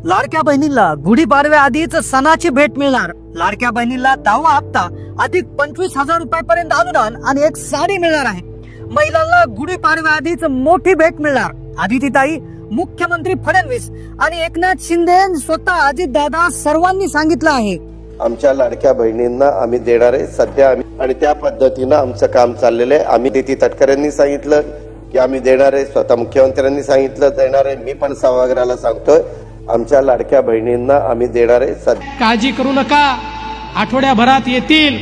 लाडक्या बहिणीला गुढीपाडव्या आधीच सणाची भेट मिळणार। लाडक्या बहिणीला 10वा हप्ता अधिक 25,000 रुपयापर्यंत अनुदान आणि एक साडी मिळणार आहे। महिलांना गुढीपाडव्या आधीच मोठी भेट मिळणार। आदितीताई, मुख्यमंत्री फडणवीस आणि एकनाथ शिंदे स्वतः अजितदादा सर्वांनी सांगितलं आहे, आमच्या लाडक्या बहिणींना आम्ही देणार आहे सध्या आणि त्या पद्धतीनं आमचं काम चाललेलं आहे। आम्ही अदिती तटकरेंनी सांगितलं की आम्ही देणार आहे, स्वतः मुख्यमंत्र्यांनी सांगितलं देणार आहे, मी पण सभागृहाला सांगतोय आमच्या लाडक्या बहिणींना आम्ही देणार आहे। काळजी करू नका, आठवड्याभरात येतील।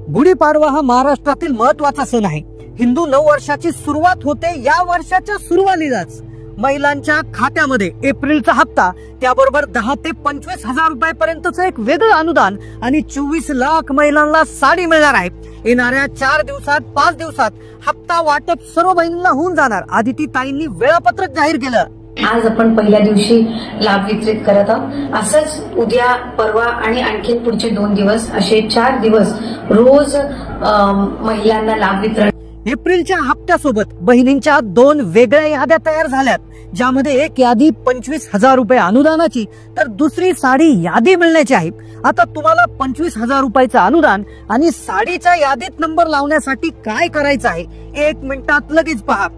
गुढीपाडवा हा महाराष्ट्रातील महत्त्वाचा सण आहे। हिंदू नववर्षाची सुरुवात होते या वर्षाच्या सुरुवातीलाच महिलांच्या खात्यामध्ये एप्रिलचा हप्ता, त्याबरोबर 10 ते 25,000 रुपयापर्यंतचं एक वेगळं अनुदान आणि 24 लाख महिलांना साडी मिळणार आहे। येणाऱ्या 4 दिवसात 5 दिवसात हप्ता वाटप सर्व बहिणींना होऊन जाणार। आदिती ताईंनी वेळापत्रक जाहीर केलं। आज आपण पहिल्या दिवशी लाभ वितरित करत आहोत। असंच उद्या, परवा आणि आणखीन पुढचे 2 दिवस असे 4 दिवस रोज महिलांना लाभ वितरण। एप्रिलच्या हप्त्यासोबत बहिणींच्या 2 वेगळ्या याद्या तयार झाल्यात, ज्यामध्ये एक यादी 25,000 रुपये अनुदानाची तर दुसरी साडी यादी मिळण्याची आहे। आता तुम्हाला 25,000 रुपयाचं अनुदान आणि साडीच्या यादीत नंबर लावण्यासाठी काय करायचं आहे 1 मिनिटात लगेच पहा।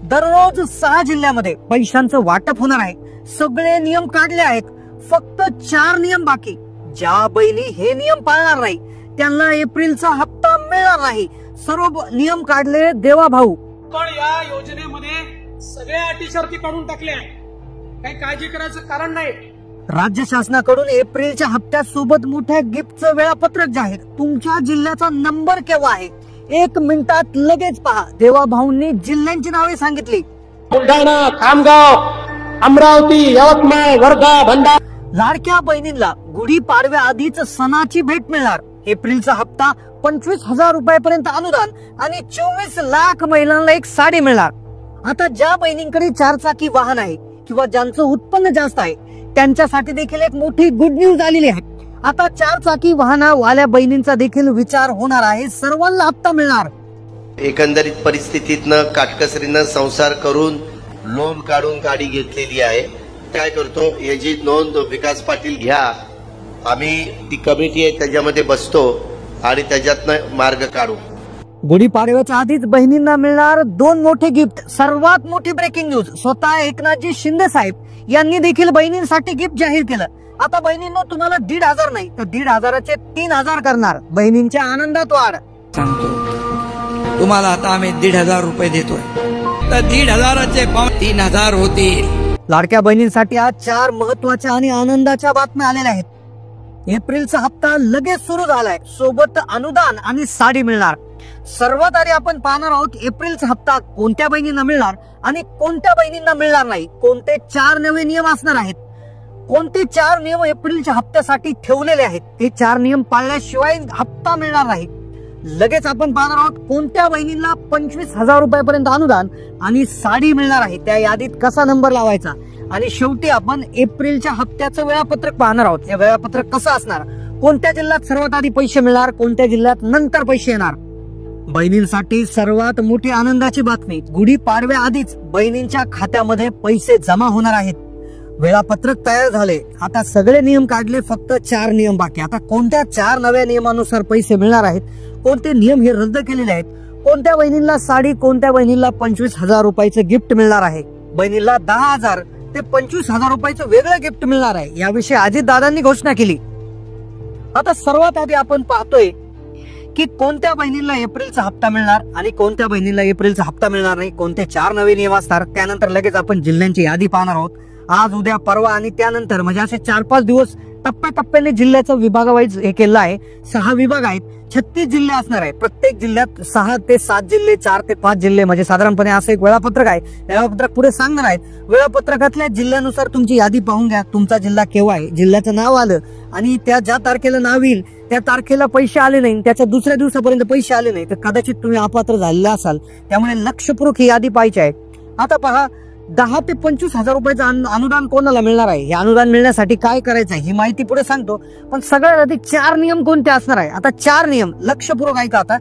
दररोज 6 जिल्ह्यामध्ये पैशांचं वाटप होणार आहे। सगळे नियम काढले आहेत, फक्त 4 नियम बाकी। ज्या बहिणी हे नियम पाळणार नाही त्यांना एप्रिलचा हप्ता मिळणार नाही। सर्व नियम काढले देवा भाऊ। पण या योजनेमध्ये सगळ्या अटी शर्ती काढून टाकल्या, काही काळजी करायचं कारण नाही। राज्य शासनाकडून एप्रिलच्या हप्त्यासोबत मोठ्या गिफ्टचं वेळापत्रक जाहीर। तुमच्या जिल्ह्याचा नंबर केव्हा आहे 1 मिनिटात लगेच पहा। देवा भाऊंनी जिल्ह्यांची नावे सांगितली, बुलढाणा, खामगाव, अमरावती, यवतमाळ, वर्धा, भंडारा। लाडक्या बहिणींना गुढीपाडव्या आधीच सणाची भेट मिळणार। एप्रिलचा हप्ता 25,000 रुपयापर्यंत अनुदान आणि 24 लाख महिलांना एक साडी मिळणार। आता ज्या बहिणींकडे 4 चाकी वाहन आहे किंवा ज्यांचं उत्पन्न जास्त आहे त्यांच्यासाठी देखील एक मोठी गुड न्यूज आलेली आहे। आता 4 चाकी वाहनावाल्या बहिणींचा देखील विचार होणार आहे, सर्वांना हप्ता मिळणार। एकंदरीत परिस्थितीतनं काटकसरीनं संसार करून लोन काढून गाडी घेतलेली आहे। काय करतो याची नोंद विकास पाटील घ्या, आम्ही ती कमिटी आहे त्याच्यामध्ये बसतो आणि त्याच्यातनं मार्ग काढू। गुढीपाडव्याच्या आधीच बहिणींना मिळणार 2 मोठे गिफ्ट। सर्वात मोठी ब्रेकिंग न्यूज, स्वतः एकनाथजी शिंदे साहेब यांनी देखील बहिणींसाठी गिफ्ट जाहीर केलं। आता बहिणींनो तुम्हाला 1,500 नाही तर 1,500चे 3,000 करणार। बहिणींच्या आनंदात वाढ। सांगतो तुम्हाला आता आम्ही 1,500 रुपये देतोय, तर 1,500चे 3,000 होतील। लाडक्या बहिणींसाठी आज 4 महत्वाच्या आणि आनंदाच्या बातम्या आलेल्या आहेत। एप्रिलचा हप्ता लगेच सुरू झालाय, सोबत अनुदान आणि साडी मिळणार। सर्वात आधी आपण पाहणार आहोत एप्रिलचा हप्ता कोणत्या बहिणींना मिळणार आणि कोणत्या बहिणींना मिळणार नाही। कोणते 4 नवे नियम असणार आहेत, कोणते 4 नियम एप्रिलच्या हप्त्यासाठी ठेवलेले आहेत, हे 4 नियम पाळल्याशिवाय हप्ता मिळणार नाही। लगेच आपण पाहणार आहोत कोणत्या बहिणींना 25,000 रुपयापर्यंत अनुदान आणि साडी मिळणार आहे, त्या यादीत कसा नंबर लावायचा आणि शेवटी आपण एप्रिलच्या हप्त्याचं वेळापत्रक पाहणार आहोत। हे वेळापत्रक कसं असणार, कोणत्या जिल्ह्यात सर्वात आधी पैसे मिळणार, कोणत्या जिल्ह्यात नंतर पैसे येणार। बहिणींसाठी सर्वात मोठी आनंदाची बातमी, गुढीपाडव्या आधीच बहिणींच्या खात्यामध्ये पैसे जमा होणार आहेत। वेळापत्रक तयार झाले, आता सगळे नियम काढले, फक्त 4 नियम बाकी। आता कोणत्या 4 नव्या नियमानुसार पैसे मिळणार आहेत, कोणते नियम हे रद्द केलेले आहेत, कोणत्या बहिणींना साडी, कोणत्या बहिणींना 25,000 रुपयाचे गिफ्ट मिळणार आहे, बहिणीला 10,000 ते 25,000 रुपयाचं वेगळं गिफ्ट मिळणार आहे, याविषयी अजितदादांनी घोषणा केली। आता सर्वात आधी आपण पाहतोय की कोणत्या बहिणीला एप्रिलचा हप्ता मिळणार आणि कोणत्या बहिणीला एप्रिलचा हप्ता मिळणार नाही, कोणते 4 नवे नियम असणार। त्यानंतर लगेच आपण जिल्ह्यांची यादी पाहणार आहोत। आज, उद्या, परवा आणि त्यानंतर म्हणजे असे 4-5 दिवस टप्प्याटप्प्याने जिल्ह्याचं विभागावाईज हे केलं आहे। 6 विभाग आहेत, 36 जिल्हे असणार आहे। प्रत्येक जिल्ह्यात 6 ते 7 जिल्हे, 4 ते 5 जिल्हे म्हणजे साधारणपणे असं एक वेळापत्रक आहे। वेळापत्रक पुढे सांगणार आहेत। वेळापत्रकातल्या जिल्ह्यानुसार तुमची यादी पाहून घ्या, तुमचा जिल्हा केव्हा आहे, जिल्ह्याचं नाव आलं आणि त्या ज्या तारखेला नाव येईल त्या तारखेला पैसे आले नाही, त्याच्या दुसऱ्या दिवसापर्यंत पैसे आले नाही तर कदाचित तुम्ही अपात्र झालेला असाल, त्यामुळे लक्षपूर्वक ही यादी पाहायची आहे। आता पहा 10 ते 25,000 रुपयाचं अनुदान कोणाला मिळणार आहे, हे अनुदान मिळण्यासाठी काय करायचं आहे ही माहिती पुढे सांगतो, पण सगळ्यात आधी 4 नियम कोणते असणार आहे। आता 4 नियम लक्षपूर्वक ऐका। आता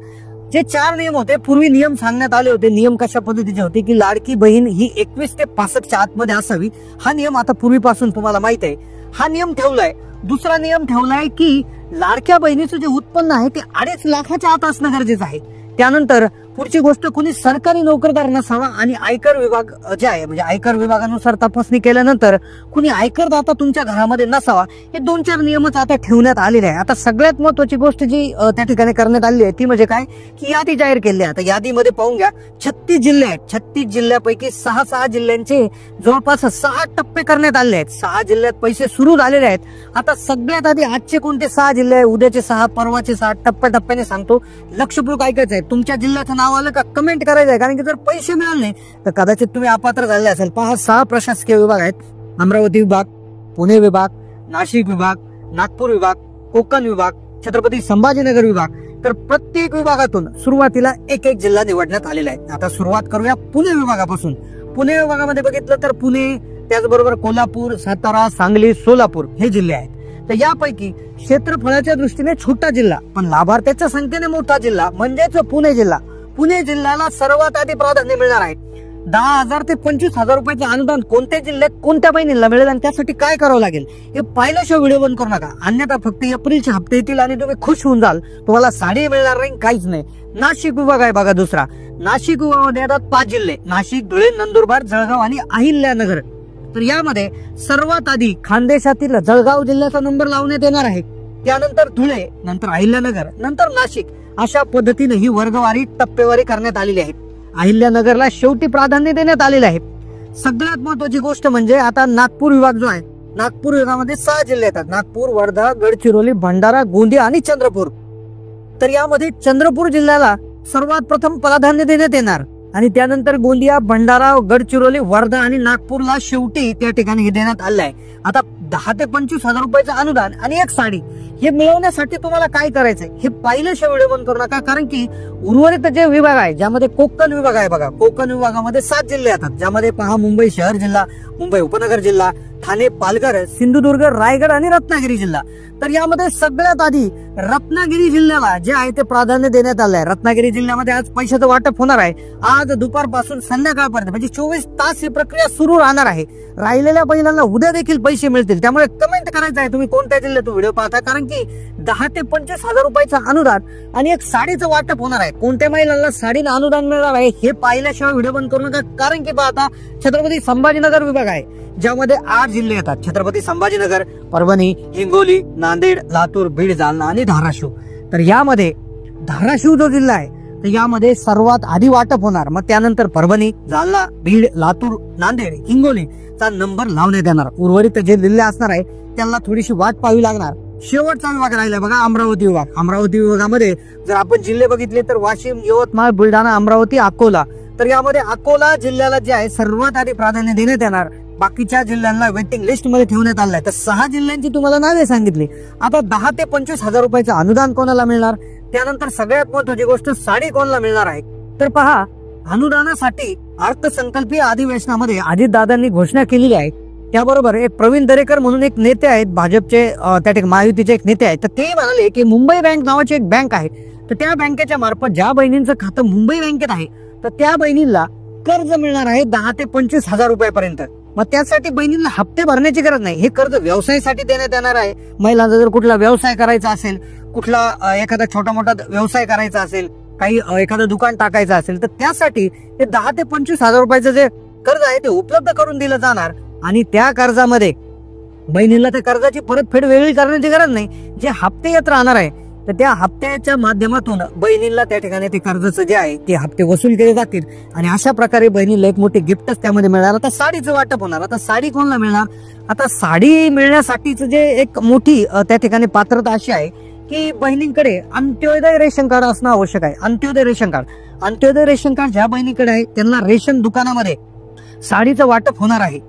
जे 4 नियम होते, पूर्वी नियम सांगण्यात आले होते. नियम कशा पद्धतीचे होते की लाडकी बहीण ही 21 ते 65च्या आतमध्ये असावी. हा नियम आता पूर्वीपासून तुम्हाला माहित आहे. हा नियम ठेवलाय. दुसरा नियम ठेवलाय की लाडक्या बहिणीचं जे उत्पन्न आहे ते 2.5 लाखाच्या आत असणं गरजेचं आहे. त्यानंतर पुढची गोष्ट, कुणी सरकारी नोकरदार नसावा आणि आयकर विभाग जे आहे म्हणजे आयकर विभागानुसार तपासणी केल्यानंतर कुणी आयकरदाता तुमच्या घरामध्ये नसावा. हे 2-4 नियमच आता ठेवण्यात आलेले आहे. आता सगळ्यात महत्वाची गोष्ट जी त्या ठिकाणी करण्यात आली आहे ती म्हणजे काय की यादी जाहीर केली आहे. आता यादीमध्ये पाहून घ्या, 36 जिल्हे आहेत. 36 जिल्ह्यापैकी 6 जिल्ह्यांचे जवळपास 6 टप्पे करण्यात आले आहेत. 6 जिल्ह्यात पैसे सुरू झालेले आहेत. आता सगळ्यात आधी आजचे कोणते 6 जिल्हे आहे, उद्याचे 6, परवाचे 6, टप्प्याटप्प्याने सांगतो. लक्षपूर्वक ऐकायचं आहे. तुमच्या जिल्ह्याचं नाव आलं का कमेंट करायचं आहे, कारण की जर पैसे मिळाले तर कदाचित तुम्ही अपात्र झाले असेल. पहा, 6 प्रशासकीय विभाग आहेत. अमरावती विभाग, पुणे विभाग, नाशिक विभाग, नागपूर विभाग, कोकण विभाग, छत्रपती संभाजीनगर विभाग. तर प्रत्येक विभागातून सुरुवातीला एक जिल्हा निवडण्यात आलेला आहे. आता सुरुवात करूया पुणे विभागापासून. पुणे विभागामध्ये बघितलं तर पुणे, त्याचबरोबर कोल्हापूर, सातारा, सांगली, सोलापूर हे जिल्हे आहेत. तर यापैकी क्षेत्रफळाच्या दृष्टीने छोटा जिल्हा पण लाभार्थ्याच्या संख्येने मोठा जिल्हा म्हणजेच पुणे जिल्हा. पुणे जिल्ह्याला सर्वात आधी प्राधान्य मिळणार आहे. 10,000 ते 25,000 रुपयाचं अनुदान कोणत्या जिल्ह्यात कोणत्या बहिणीला मिळेल आणि त्यासाठी काय करावं लागेल हे पाहिल्याशिवाय व्हिडिओ बंद करू नका. अन्यथा फक्त एप्रिलचे हप्ते येतील आणि तुम्ही खुश होऊन जाल. तुम्हाला साडी मिळणार नाही, काहीच नाही. नाशिक विभाग आहे बघा दुसरा. नाशिक विभागामध्ये येतात 5 जिल्हे: नाशिक, धुळे, नंदुरबार, जळगाव आणि अहिल्यानगर. तर यामध्ये सर्वात आधी खानदेशातील जळगाव जिल्ह्याचा नंबर लावण्यात येणार आहे. त्यानंतर धुळे, नंतर अहिल्यानगर, नंतर नाशिक. अशा पद्धतीने ही वर्गवारी टप्पेवारी करण्यात आलेली आहे. अहिल्यानगरला शेवटी प्राधान्य देण्यात आलेले आहे. सगळ्यात महत्वाची गोष्ट म्हणजे आता नागपूर विभाग जो आहे, नागपूर विभागामध्ये 6 जिल्हे येतात: नागपूर, वर्धा, गडचिरोली, भंडारा, गोंदिया आणि चंद्रपूर. तर यामध्ये चंद्रपूर जिल्ह्याला सर्वात प्रथम प्राधान्य देण्यात येणार आणि त्यानंतर गोंदिया, भंडारा, गडचिरोली, वर्धा आणि नागपूरला शेवटी त्या ठिकाणी हे देण्यात आलं आहे. आता 10 ते 25,000 रुपयाचं अनुदान आणि एक साडी हे मिळवण्यासाठी तुम्हाला काय करायचंय हे पाहिल्याशिवाय व्हिडिओ बंद करू नका, कारण की उर्वरित जे विभाग आहे, ज्यामध्ये कोकण विभाग आहे बघा, कोकण विभागामध्ये 7 जिल्हे येतात, ज्यामध्ये पहा मुंबई शहर जिल्हा, मुंबई उपनगर जिल्हा, ठाणे, पालघर, सिंधुदुर्ग, रायगड आणि रत्नागिरी जिल्हा. तर यामध्ये सगळ्यात आधी रत्नागिरी जिल्ह्याला जे आहे ते प्राधान्य देण्यात आलं आहे. रत्नागिरी जिल्ह्यामध्ये आज पैशाचं वाटप होणार आहे. आज दुपारपासून संध्याकाळपर्यंत म्हणजे 24 तास ही प्रक्रिया सुरू राहणार आहे. राहिलेल्या महिलांना उद्या देखील पैसे मिळतील. त्यामुळे कमेंट करायचं आहे तुम्ही कोणत्या जिल्ह्यात व्हिडिओ पाहता, कारण की 10 ते 25,000 रुपयाचं अनुदान आणि एक साडीचं वाटप होणार आहे. कोणत्या महिलांना साडीला अनुदान मिळणार आहे हे पाहिल्याशिवाय व्हिडिओ बंद करू नका, कारण की आता छत्रपती संभाजीनगर विभाग आहे, ज्यामध्ये 8 जिल्हे येतात: छत्रपती संभाजीनगर, परभणी, हिंगोली, नांदेड, लातूर, बीड, जालना आणि धाराशिव. तर यामध्ये धाराशिव जो जिल्हा आहे तर यामध्ये सर्वात आधी वाटप होणार. मग त्यानंतर परभणी, जालना, बीड, लातूर, नांदेड, हिंगोलीचा नंबर लावण्यात येणार. उर्वरित जे जिल्हे असणार आहे त्यांना थोडीशी वाट पाहावी लागणार. शेवटचा विभाग राहिला बघा अमरावती विभाग. अमरावती विभागामध्ये जर आपण जिल्हे बघितले तर वाशिम, यवतमाळ, बुलढाणा, अमरावती, अकोला. तर यामध्ये अकोला जिल्ह्याला जे आहे सर्वात आधी प्राधान्य देण्यात येणार. बाकीच्या जिल्ह्यांना वेटिंग लिस्ट मध्ये ठेवण्यात आलंय. तर 6 जिल्ह्यांची तुम्हाला नावे सांगितली. आता 10 ते 25,000 रुपयाचं अनुदान कोणाला मिळणार, त्यानंतर सगळ्यात महत्वाची गोष्ट साडी कोणाला मिळणार आहे. तर पहा, अनुदानासाठी अर्थसंकल्पीय अधिवेशनामध्ये अजितदादांनी घोषणा केलेली आहे. त्याबरोबर एक प्रवीण दरेकर म्हणून एक नेते आहेत भाजपचे, त्या ठिकाणी महायुतीचे एक नेते आहेत. तर ते म्हणाले की मुंबई बँक नावाची एक बँक आहे, तर त्या बँकेच्या मार्फत ज्या बहिणींचं खातं मुंबई बँकेत आहे तर त्या बहिणीला कर्ज मिळणार आहे 10 ते 25,000 रुपयापर्यंत. मग त्यासाठी बहिणींना हप्ते भरण्याची गरज नाही. हे कर्ज व्यवसायासाठी देण्यात येणार आहे. महिलांचा जर कुठला व्यवसाय करायचा असेल, कुठला एखादा छोटा मोठा व्यवसाय करायचा असेल, काही एखादं दुकान टाकायचं असेल, तर त्यासाठी ते 10 ते 25,000 रुपयाचं जे कर्ज आहे ते उपलब्ध करून दिलं जाणार. आणि त्या कर्जामध्ये बहिणीला त्या कर्जाची परतफेड वेगळी करण्याची गरज नाही. जे हप्ते येत राहणार आहे तर त्या हप्त्याच्या माध्यमातून बहिणीला त्या ठिकाणी ते कर्जाचं जे आहे ते हप्ते वसूल केले जातील आणि अशा प्रकारे बहिणीला एक मोठी गिफ्टच त्यामध्ये मिळणार. आता साडीचं वाटप होणार. आता साडी कोणाला मिळणार, आता साडी मिळण्यासाठीच जे एक मोठी त्या ठिकाणी पात्रता अशी आहे की बहिणींकडे अंत्योदय रेशन कार्ड असणं आवश्यक आहे. अंत्योदय रेशन कार्ड ज्या बहिणीकडे आहे त्यांना रेशन दुकानामध्ये साडीचं वाटप होणार आहे.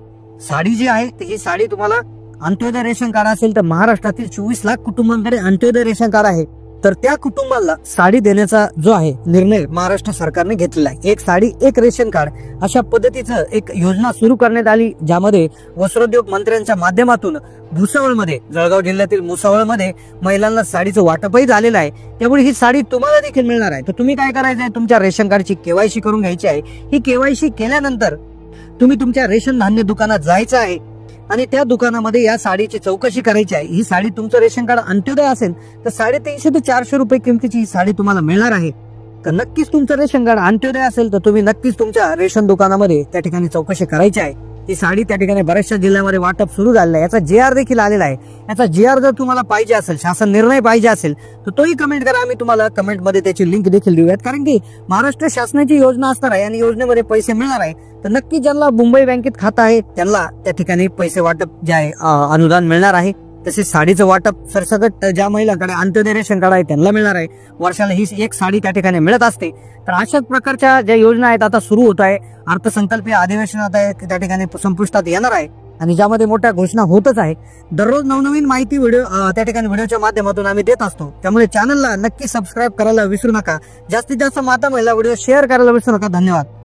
साडी जी आहे ही साडी तुम्हाला अंत्योदय रेशन कार्ड असेल तर महाराष्ट्रातील 24 लाख कुटुंबांकडे अंत्योदय रेशन कार्ड आहे. तर त्या कुटुंबाला साडी देण्याचा जो आहे निर्णय महाराष्ट्र सरकारने घेतलेला आहे. एक साडी एक रेशन कार्ड अशा पद्धतीचं एक योजना सुरू करण्यात आली, ज्यामध्ये वस्त्रोद्योग मंत्र्यांच्या माध्यमातून भुसावळमध्ये, जळगाव जिल्ह्यातील भुसावळमध्ये महिलांना साडीचं वाटपही झालेलं आहे. त्यामुळे ही साडी तुम्हाला देखील मिळणार आहे. तर तुम्ही काय करायचं आहे, तुमच्या रेशन कार्डची केवायसी करून घ्यायची आहे. ही केवायसी केल्यानंतर तुम्ही तुमच्या रेशन धान्य दुकानात जायचं आहे आणि त्या दुकानामध्ये या साडीची चौकशी करायची आहे. ही साडी तुमचं रेशन कार्ड अंत्योदय असेल तर 350 ते 400 रुपये किमतीची ही साडी तुम्हाला मिळणार आहे. तर नक्कीच तुमचं रेशन कार्ड अंत्योदय असेल तर तुम्ही नक्कीच तुमच्या रेशन दुकानामध्ये त्या ठिकाणी चौकशी करायची आहे. ही साडी त्या ठिकाणी बऱ्याचशा जिल्ह्यामध्ये वाटप सुरू झालेलं आहे. याचा JR देखील आलेला आहे. याचा JR जर तुम्हाला पाहिजे असेल, शासन निर्णय पाहिजे असेल तर तोही कमेंट करा. आम्ही तुम्हाला कमेंटमध्ये त्याची लिंक देखील देऊयात, कारण की महाराष्ट्र शासनाची योजना असणार आहे आणि योजनेमध्ये पैसे मिळणार आहे. तर नक्की ज्यांना मुंबई बँकेत खातं आहे त्यांना त्या ठिकाणी पैसे वाटप जे आहे अनुदान मिळणार आहे. तसेच साडीचं वाटप सरसकट ज्या महिलांकडे अंत्योदय रेशन कार्ड आहे त्यांना मिळणार आहे. वर्षाला ही एक साडी त्या ठिकाणी मिळत असते. तर अशाच प्रकारच्या ज्या योजना आहेत आता सुरू होत आहे. अर्थसंकल्पीय अधिवेशन आता त्या ठिकाणी संपुष्टात येणार आहे आणि ज्यामध्ये मोठ्या घोषणा होतच आहे. दररोज नवनवीन माहिती त्या ठिकाणी व्हिडिओच्या माध्यमातून आम्ही देत असतो. त्यामुळे चॅनलला नक्की सबस्क्राईब करायला विसरू नका. जास्तीत जास्त माता महिला व्हिडिओ शेअर करायला विसरू नका. धन्यवाद.